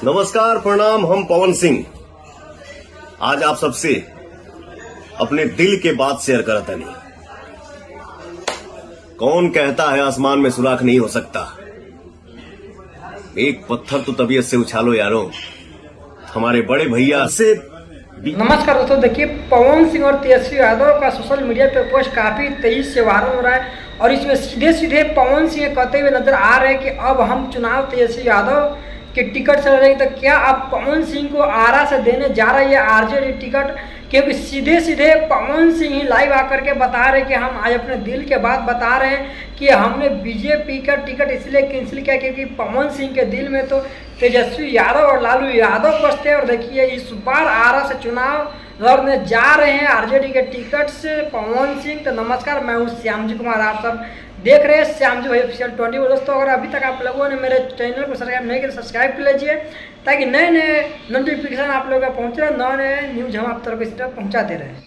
नमस्कार, प्रणाम। हम पवन सिंह आज आप सबसे अपने दिल के बात शेयर करता नहीं। कौन कहता है आसमान में सुराख नहीं हो सकता? एक पत्थर तो तबीयत से उछालो यारो। हमारे बड़े भैया से नमस्कार दोस्तों, देखिए पवन सिंह और तेजस्वी यादव का सोशल मीडिया पे पोस्ट काफी तेजी से वायरल हो रहा है और इसमें सीधे सीधे पवन सिंह कहते हुए नजर आ रहे हैं कि अब हम चुनाव तेजस्वी यादव के टिकट से लड़ेंगे। तो क्या आप पवन सिंह को आरा से देने जा रहे हैं आरजेडी टिकट? क्योंकि सीधे सीधे पवन सिंह ही लाइव आकर के बता रहे हैं कि हम आज अपने दिल के बात बता रहे हैं कि हमने बीजेपी का टिकट इसलिए कैंसिल किया क्योंकि पवन सिंह के दिल में तो तेजस्वी यादव और लालू यादव बसते हैं। और देखिए इस बार आरा से चुनाव लड़ने जा रहे हैं आरजेडी के टिकट से पवन सिंह। तो नमस्कार, मैं हूँ श्याम जी कुमार। आप सब देख रहे हैं श्याम जी भाई ऑफिशियल 24। दोस्तों, अगर अभी तक आप लोगों ने मेरे चैनल को सब्सक्राइब नहीं किया, सब्सक्राइब कर लीजिए ताकि नए नए नोटिफिकेशन आप लोगों का पहुँच रहे, नए नए न्यूज हम आप तक इस तरह पहुँचाते रहे।